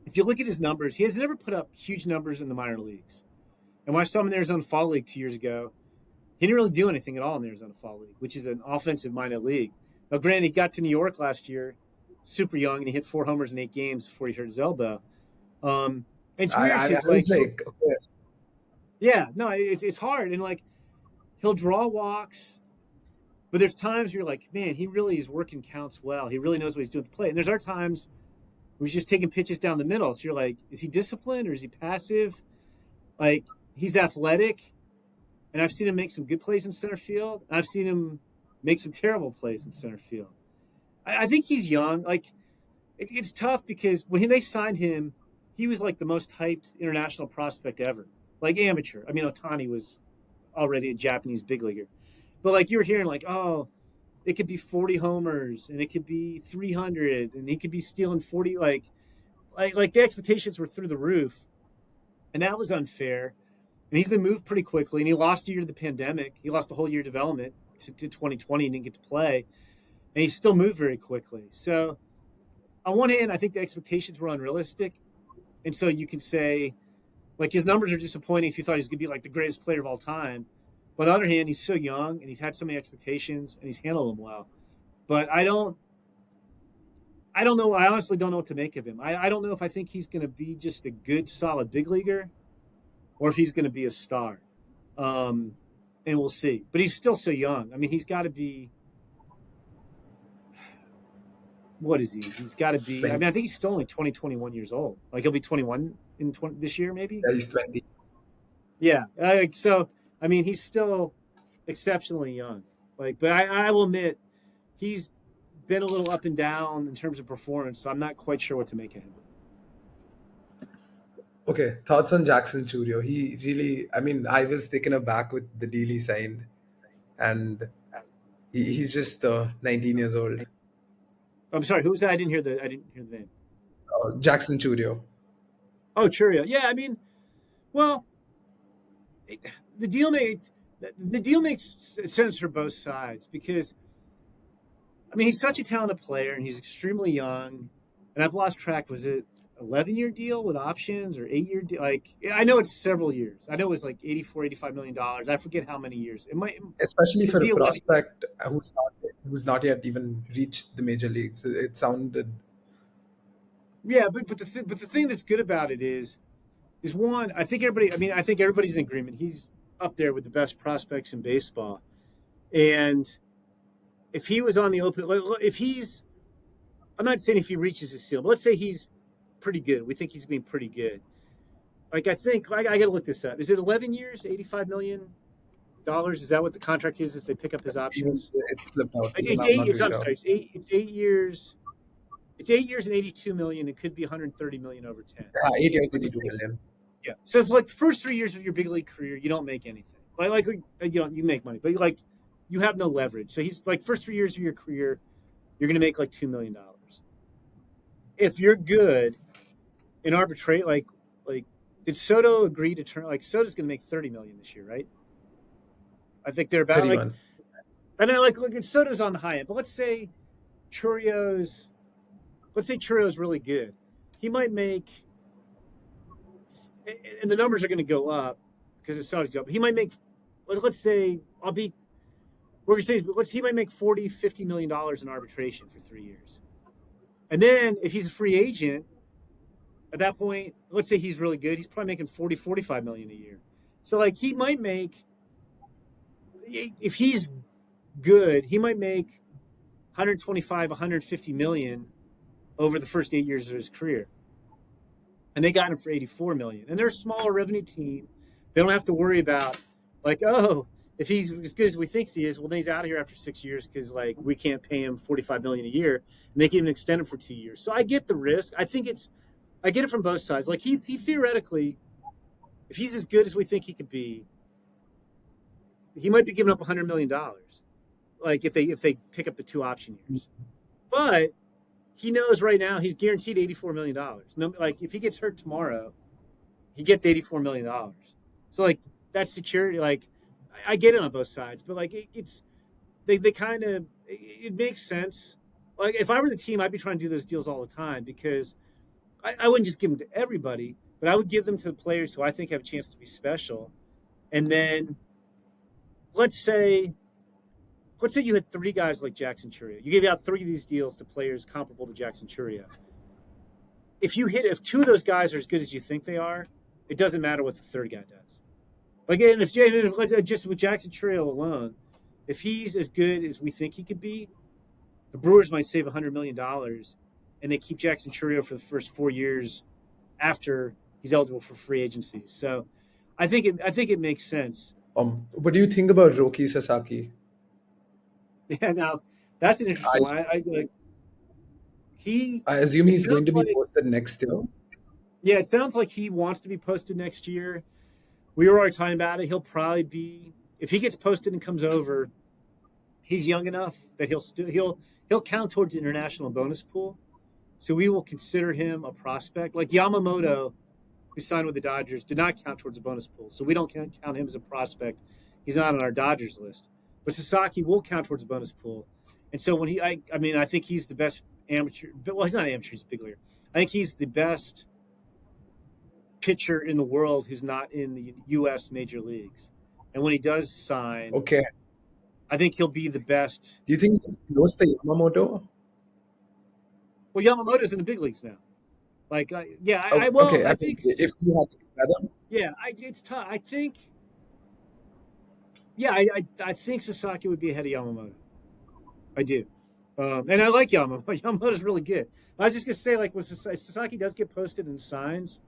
if you look at his numbers, he has never put up huge numbers in the minor leagues. And when I saw him in the Arizona Fall League 2 years ago, he didn't really do anything at all in the Arizona Fall League, which is an offensive minded league. Now, granted, he got to New York last year, super young, and he hit 4 homers in 8 games before he hurt his elbow. And it's weird I because like was like, okay, yeah, no, it's hard and like he'll draw walks, but there's times you're like, man, he really is working counts well. He really knows what he's doing at the plate. And there's other times where he's just taking pitches down the middle. So you're like, is he disciplined or is he passive? Like he's athletic, and I've seen him make some good plays in center field. And I've seen him make some terrible plays in center field. I think he's young. Like it's tough because when they signed him, he was like the most hyped international prospect ever, like amateur. I mean, Otani was already a Japanese big leaguer, but like you were hearing, like, oh, it could be 40 homers and it could be 300 and he could be stealing 40. Like the expectations were through the roof, and that was unfair. And he's been moved pretty quickly, and he lost a year to the pandemic. He lost a whole year of development to 2020 and didn't get to play, and he still moved very quickly. So on one hand, I think the expectations were unrealistic. And so you can say, like, his numbers are disappointing if you thought he was going to be like the greatest player of all time. But on the other hand, he's so young and he's had so many expectations and he's handled them well. But I don't know. I honestly don't know what to make of him. I don't know if I think he's going to be just a good, solid big leaguer or if he's going to be a star. Um, and we'll see. But he's still so young. I mean, he's got to be, what is he? He's got to be, I 20, mean, I think he's still only 20, 21 years old. Like he'll be 21 in this year, maybe. yeah, he's 20. Yeah. So, I mean, he's still exceptionally young. Like, but I will admit, he's been a little up and down in terms of performance. So I'm not quite sure what to make of him. Okay, thoughts on Jackson Churio? He really, I mean, I was taken aback with the deal he signed, and he's just 19 years old. I'm sorry, who was that? I didn't hear the name. Jackson Churio. Oh, Churio. Yeah, I mean, well, it, the deal made the deal makes sense for both sides because I mean he's such a talented player and he's extremely young, and I've lost track. Was it 11-year deal with options or 8-year deal? Like I know it's several years. I know it was like 84, $85 million. I forget how many years. Especially It'd for a be 11. prospect who's not yet even reached the major leagues. It sounded Yeah, but the thing that's good about it is one. I think everybody. I mean, I think everybody's in agreement. He's up there with the best prospects in baseball, and if he was on the open, if he's, I'm not saying if he reaches his ceiling, but let's say he's pretty good. We think he's being pretty good. Like I think I got to look this up. Is it 11 years, $85 million? Is that what the contract is if they pick up his even options? it slipped out. Even It's I'm eight. not too I'm sure. sorry. It's 8 years. It's 8 years and 82 million. It could be 130 million over 10. 8 years, But the 82 thing, million. yeah. So it's like the first 3 years of your big league career, you don't make anything. Like you make money, but like you have no leverage. So he's like first 3 years of your career, you're going to make like $2 million. If you're good in arbitrate, like did Soto agree to turn? Like Soto's going to make 30 million this year, right? I think they're about like, 31. and then like look, Soto's on the high end, but Churio's, let's say Churio's really good. He might make, and the numbers are going to go up because it's Soto's job. He might make, like, let's say we're going to say he might make 40, $50 million in arbitration for 3 years. And then if he's a free agent, at that point, let's say he's really good, he's probably making 40, $45 million a year. So like he might make, if he's good, he might make 125, 150 million over the first 8 years of his career. And they got him for 84 million. And they're a smaller revenue team. They don't have to worry about like, oh, if he's as good as we think he is, well, then he's out of here after 6 years because like we can't pay him 45 million a year, and they can even extend him for 2 years. So I get the risk. I get it from both sides. Like he theoretically, if he's as good as we think he could be, he might be giving up $100 million. Like if they pick up the two option years, but he knows right now he's guaranteed $84 million. No, like if he gets hurt tomorrow, he gets $84 million. So like that's security. Like I get it on both sides, but like it's they kind of it makes sense. Like if I were the team, I'd be trying to do those deals all the time because I wouldn't just give them to everybody, but I would give them to the players who I think have a chance to be special. And then let's say let's say you had three guys like Jackson Churia. You gave out three of these deals to players comparable to Jackson Churia. If two of those guys are as good as you think they are, it doesn't matter what the third guy does. Like, and if just with Jackson Churia alone, if he's as good as we think he could be, the Brewers might save $100 million, and they keep Jackson Churia for the first 4 years after he's eligible for free agency. So, I think it makes sense. What do you think about Roki Sasaki? Yeah, now that's an interesting I, one. I like he. I assume It he's sounds going to be like posted next year. yeah, it sounds like he wants to be posted next year. We were already talking about it. He'll probably be if he gets posted and comes over. He's young enough that he'll count towards the international bonus pool. So we will consider him a prospect. Like Yamamoto, who signed with the Dodgers, did not count towards the bonus pool. So we don't count him as a prospect. He's not on our Dodgers list. But Sasaki will count towards the bonus pool. And so when I mean, I think he's the best amateur. Well, he's not an amateur. He's a big leaguer. I think he's the best pitcher in the world who's not in the U.S. major leagues. And when he does sign, Okay. I think he'll be the best. Do you think he's close to Yamamoto? Well, Yamamoto's in the big leagues now. Like, yeah, Okay. I I mean, think, if you had to compare them, yeah, it's tough. I think, yeah, I think Sasaki would be ahead of Yamamoto. I do. And I like Yamamoto. Yamamoto's really good. I was just going to say, like, when Sasaki does get posted and signs,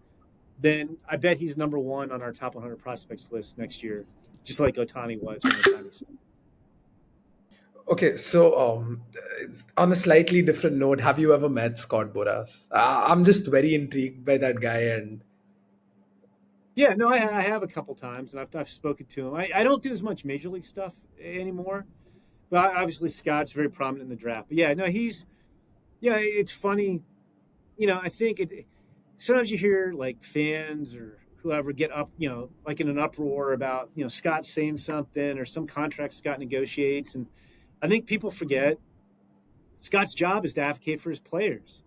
then I bet he's number one on our top 100 prospects list next year, just like Ohtani was when Ohtani signed. okay. So, on a slightly different note, have you ever met Scott Boras? I'm just very intrigued by that guy, and Yeah, no, I have a couple times, and I've spoken to him. I don't do as much major league stuff anymore, but obviously Scott's very prominent in the draft. But yeah, no, yeah. It's funny, I think sometimes you hear like fans or whoever get up, like in an uproar about Scott saying something or some contract Scott negotiates, and I think people forget Scott's job is to advocate for his players.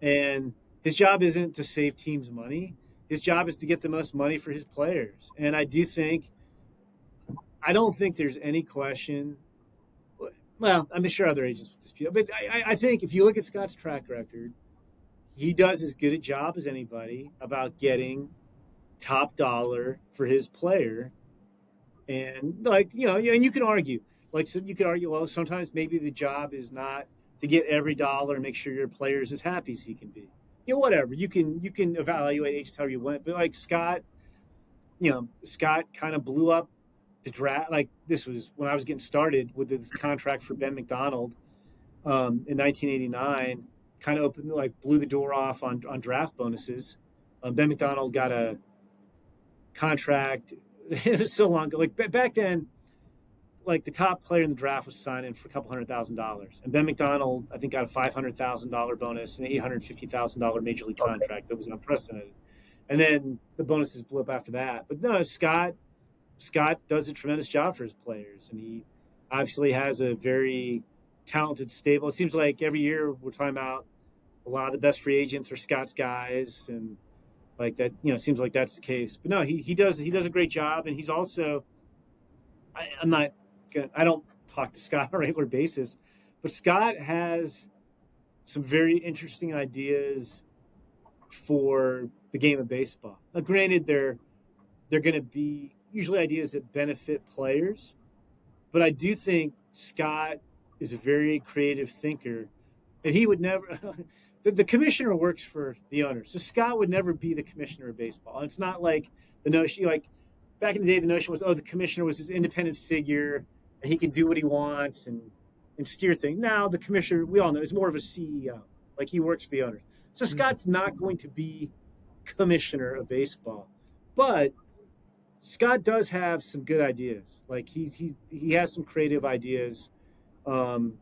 And his job isn't to save teams money. His job is to get the most money for his players. And I don't think there's any question. Well, I'm sure other agents would dispute, but I think if you look at Scott's track record, he does as good a job as anybody about getting top dollar for his player. And and you can argue, so you could argue, well, sometimes maybe the job is not to get every dollar and make sure your player is as happy as he can be. Whatever you can evaluate agents however you want, but like Scott kind of blew up the draft. Like this was when I was getting started with this contract for Ben McDonald in 1989. Kind of opened, like, blew the door off on draft bonuses. Ben McDonald got a contract so long ago. Like back then, like the top player in the draft was signing for a couple $100,000, and Ben McDonald I think got a $500,000 bonus and an $850,000 major league contract that was unprecedented. And then the bonuses blew up after that. But no, Scott does a tremendous job for his players, and he obviously has a very talented stable. It seems like every year we're talking about a lot of the best free agents are Scott's guys, and like that. It seems like that's the case. But no, he does a great job, and he's also I'm not I don't talk to Scott on a regular basis, but Scott has some very interesting ideas for the game of baseball. Now, granted, they're going to be usually ideas that benefit players, but I do think Scott is a very creative thinker, and he would never. The commissioner works for the owner, so Scott would never be the commissioner of baseball. And it's not like the notion, like back in the day, the notion was, oh, the commissioner was this independent figure, and he can do what he wants and steer things. Now the commissioner, we all know, is more of a CEO, like he works for the owners. So Scott's not going to be commissioner of baseball, but Scott does have some good ideas. Like he has some creative ideas. Um,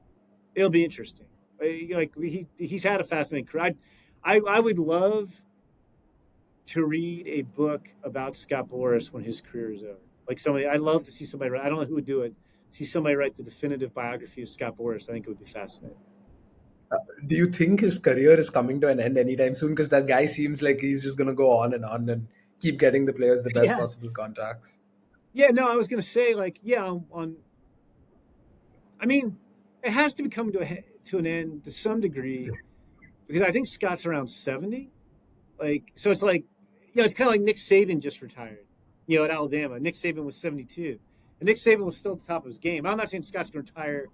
it'll be interesting. Like he's had a fascinating career. I would love to read a book about Scott Boras when his career is over. Like somebody, I'd love to see somebody write. I don't know who would do it. See somebody write the definitive biography of Scott Boras. I think it would be fascinating. Do you think his career is coming to an end anytime soon? Because that guy seems like he's just going to go on and keep getting the players the best Yeah, possible contracts. yeah. No, I was gonna say like yeah. I mean, it has to be coming to an end to some degree because I think Scott's around 70. Like so, it's like it's kind of like Nick Saban just retired. At Alabama, Nick Saban was 72, and Nick Saban was still at the top of his game. I'm not saying Scott's going to retire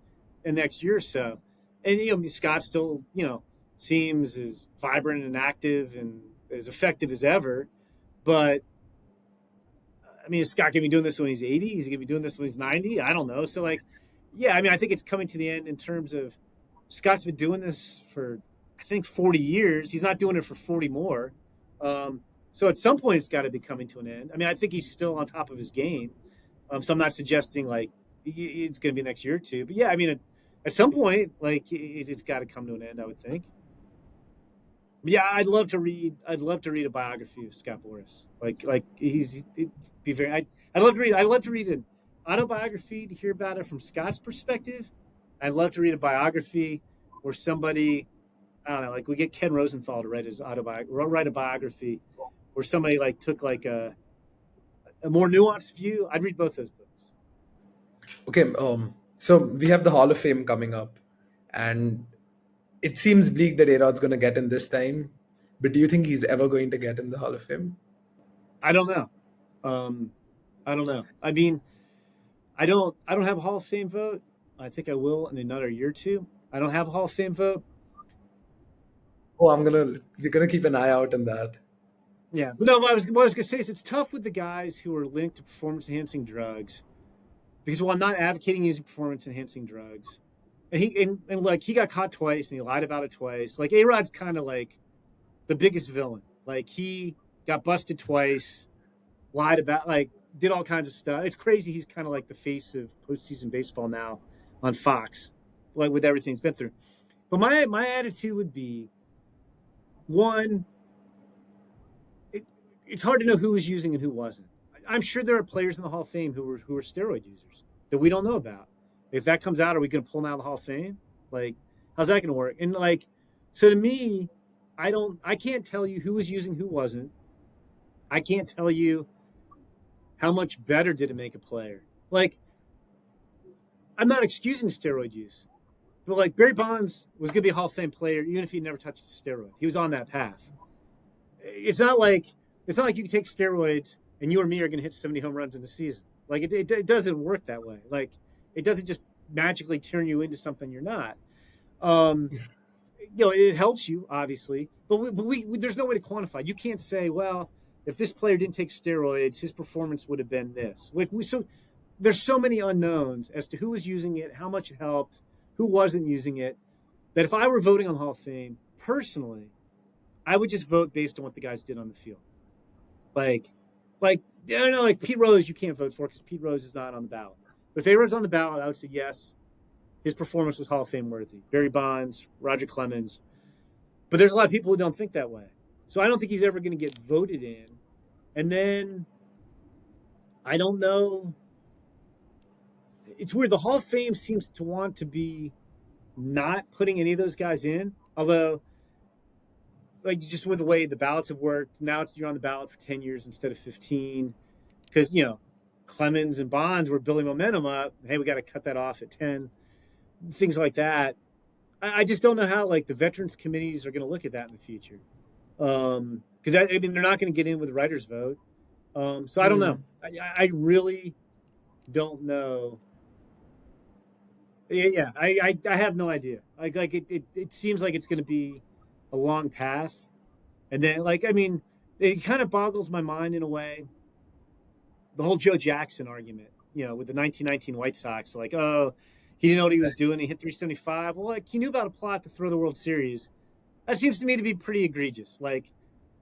in the next year or so, and Scott still seems as vibrant and active and as effective as ever. But I mean, is Scott going to be doing this when he's 80? He's going to be doing this when he's 90? I don't know. So like, yeah, I mean, I think it's coming to the end in terms of Scott's been doing this for I think 40 years. He's not doing it for 40 more. So at some point, it's got to be coming to an end. I mean, I think he's still on top of his game. So I'm not suggesting like it's going to be next year or two. But yeah, I mean, at some point, like it's got to come to an end. I would think. But yeah, I'd love to read. I'd love to read a biography of Scott Boras. Like it'd be very. I'd love to read. I'd love to read an autobiography to hear about it from Scott's perspective. I'd love to read a biography where somebody, I don't know, like we get Ken Rosenthal to write his autobiography, write a biography where somebody like took like a more nuanced view. I'd read both those books. Okay, so we have the Hall of Fame coming up, and it seems bleak that A-Rod's going to get in this time. But do you think he's ever going to get in the Hall of Fame? I don't know. Um, I don't know. I mean, I don't have a Hall of Fame vote. I think I will in another year or two. I don't have a Hall of Fame vote. Oh, we're gonna keep an eye out on that. Yeah, but no. What I was gonna say is it's tough with the guys who are linked to performance enhancing drugs because while I'm not advocating using performance enhancing drugs, and like he got caught twice and he lied about it twice. Like A Rod's kind of like the biggest villain. Like he got busted twice. lied about, like, did all kinds of stuff. It's crazy. He's kind of like the face of postseason baseball now on Fox, like with everything he's been through. But my attitude would be one, it, it's hard to know who was using and who wasn't. I'm sure there are players in the Hall of Fame who are steroid users that we don't know about. If that comes out, are we going to pull them out of the Hall of Fame? Like, how's that going to work? And like, so to me, I can't tell you who was using, who wasn't. I can't tell you how much better did it make a player. Like, I'm not excusing steroid use, but like Barry Bonds was going to be a Hall of Fame player even if he never touched a steroid. He was on that path. It's not like you can take steroids and you or me are going to hit 70 home runs in the season. Like it doesn't work that way. Like it doesn't just magically turn you into something you're not. Um, it helps you obviously, but there's no way to quantify. You can't say, well, if this player didn't take steroids, his performance would have been this. So there's so many unknowns as to who was using it, how much it helped, who wasn't using it. That if I were voting on Hall of Fame personally, I would just vote based on what the guys did on the field. Like I don't know, like Pete Rose, you can't vote for because Pete Rose is not on the ballot. But if A-Rod's on the ballot, I would say yes, his performance was Hall of Fame worthy. Barry Bonds, Roger Clemens. But there's a lot of people who don't think that way. So I don't think he's ever going to get voted in. And then I don't know. It's weird. The Hall of Fame seems to want to be not putting any of those guys in. Although, like, just with the way the ballots have worked, now you're on the ballot for 10 years instead of 15. Because, Clemens and Bonds were building momentum up. Hey, we got to cut that off at 10. Things like that. I just don't know how, like, the veterans committees are going to look at that in the future. Because, I mean, they're not going to get in with the writer's vote. So I don't know. I really don't know. Yeah, I have no idea. Like it seems like it's going to be a long path, and then I mean, it kind of boggles my mind in a way. The whole Joe Jackson argument, with the 1919 White Sox, like, oh, he didn't know what he was doing. He hit 375. Well, like he knew about a plot to throw the World Series. That seems to me to be pretty egregious. Like,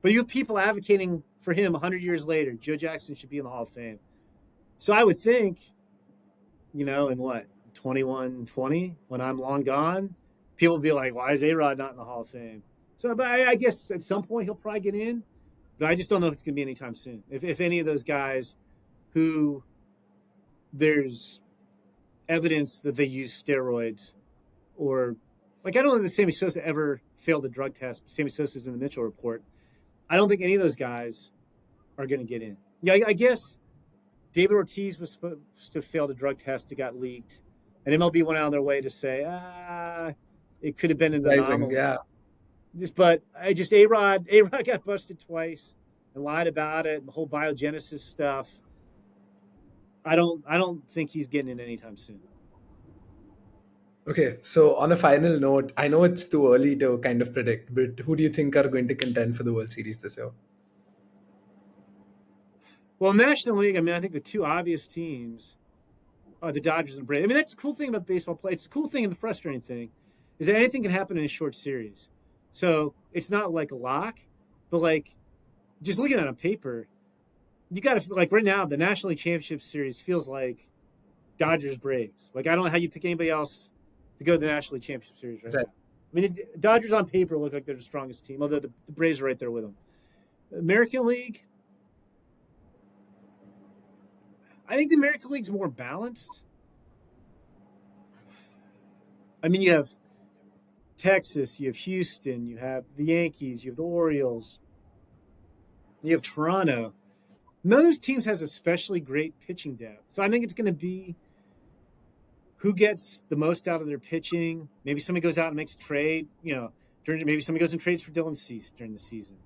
but you have people advocating for him 100 years later. Joe Jackson should be in the Hall of Fame. So I would think, in what 2120 when I'm long gone, people will be like, why is A-Rod not in the Hall of Fame? So, but I guess at some point he'll probably get in, but I just don't know if it's going to be anytime soon. If any of those guys who there's evidence that they use steroids or I don't know if Sammy Sosa ever failed a drug test. Sammy Sosa's in the Mitchell report. I don't think any of those guys are going to get in. Yeah, I guess David Ortiz was supposed to fail a drug test that got leaked, and MLB went out of their way to say, it could have been an anomaly. Yeah. But A-Rod got busted twice and lied about it, and the whole biogenesis stuff. I don't think he's getting in anytime soon. Okay, so on a final note, I know it's too early to kind of predict, but who do you think are going to contend for the World Series this year? Well, National League, I mean, I think the two obvious teams are the Dodgers and Braves. I mean, that's the cool thing about baseball play. It's the cool thing and the frustrating thing is that anything can happen in a short series. So it's not like a lock, but like just looking at it on paper, you got to like right now the National League Championship Series feels like Dodgers Braves. Like I don't know how you pick anybody else to go to the National League Championship Series right now. I mean, the Dodgers on paper look like they're the strongest team, although the Braves are right there with them. American League, I think the American League's more balanced. I mean, you have Texas, you have Houston, you have the Yankees, you have the Orioles, you have Toronto. None of those teams has especially great pitching depth. So I think it's going to be who gets the most out of their pitching. Maybe somebody goes out and makes a trade. Maybe somebody goes and trades for Dylan Cease during the season.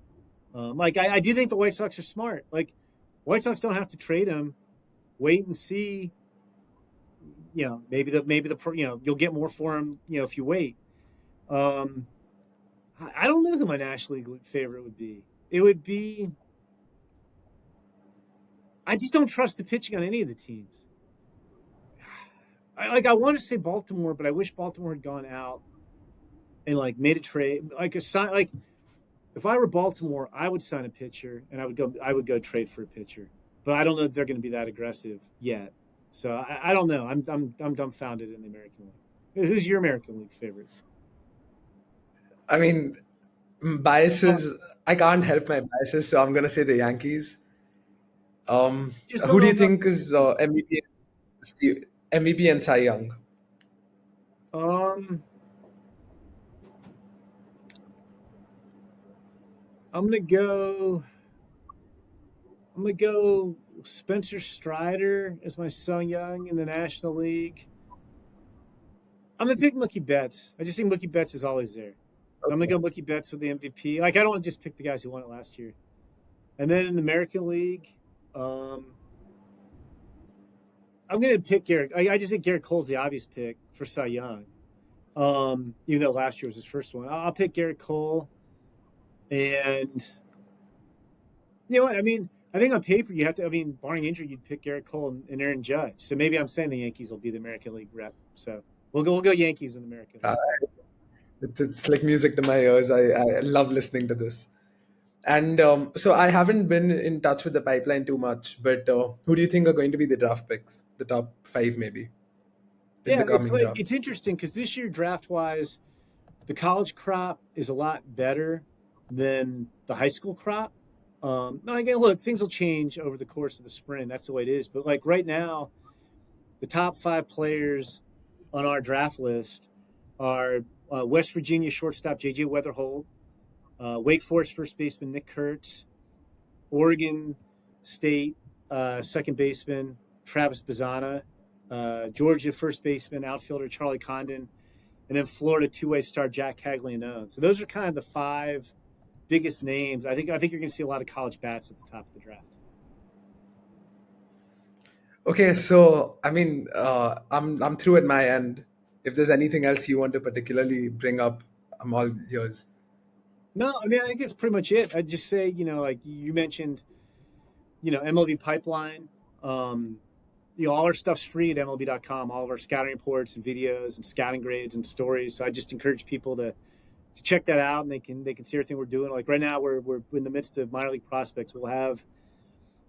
I do think the White Sox are smart. Like, White Sox don't have to trade him. Wait and see. Maybe you'll get more for him. If you wait. I don't know who my National League favorite would be. It would be. I just don't trust the pitching on any of the teams. I want to say Baltimore, but I wish Baltimore had gone out and made a trade. If I were Baltimore, I would sign a pitcher and I would go trade for a pitcher. but I don't know if they're going to be that aggressive yet. So I don't know. I'm dumbfounded in the American League. Who's your American League favorite? I mean, biases. I can't help my biases, so I'm gonna say the Yankees. Just a Who do you little. think is MVP and Cy Young? Um, I'm gonna go. I'm gonna go Spencer Strider as my Cy Young in the National League. I'm gonna pick Mookie Betts. I just think Mookie Betts is always there. So I'm gonna Okay. go Mookie Betts with the MVP. Like I don't want to just pick the guys who won it last year. And then in the American League, um, I'm gonna pick Garrett. I just think Garrett Cole's the obvious pick for Cy Young. Even though last year was his first one, I'll pick Garrett Cole. And you know what? I mean, I think on paper you have to. I mean, barring injury, you'd pick Garrett Cole and Aaron Judge. So maybe I'm saying the Yankees will be the American League rep. So we'll go Yankees in the American Uh, League. it's like music to my ears. I love listening to this. And so I haven't been in touch with the pipeline too much, but who do you think are going to be the draft picks? The top five, maybe, in Yeah, the it's coming like draft? it's interesting because this year draft wise, the college crop is a lot better than the high school crop. Now again, look, things will change over the course of the spring. That's the way it is. But like right now, the top five players on our draft list are West Virginia shortstop J.J. Weatherholt, Wake Forest first baseman Nick Kurtz, Oregon State second baseman Travis Bazana, Georgia first baseman outfielder Charlie Condon, and then Florida two-way star Jack Caglianone. So those are kind of the five biggest names. I think you're going to see a lot of college bats at the top of the draft. Okay, so I mean, I'm through at my end. If there's anything else you want to particularly bring up, I'm all yours. No, I mean I think that's pretty much it. I'd just say like you mentioned, MLB Pipeline. Um, all our stuff's free at MLB.com. All of our scouting reports and videos and scouting grades and stories. So I just encourage people to check that out, and they can see everything we're doing. Like right now, we're in the midst of minor league prospects. We'll have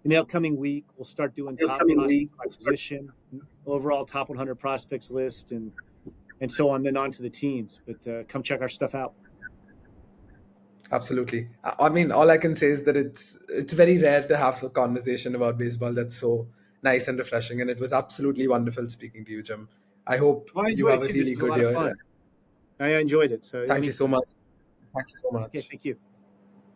in the upcoming week, we'll start doing top prospect by position, overall top 100 prospects list, and so on, then on to the teams. But come check our stuff out. Absolutely. I mean, all I can say is that it's very rare to have a conversation about baseball that's so nice and refreshing, and it was absolutely wonderful speaking to you, Jim. I hope Well, I you enjoyed have it a too. This really was a good lot of year. fun. I enjoyed it. So Thank you so anytime. much. Thank you so Okay, much. thank you.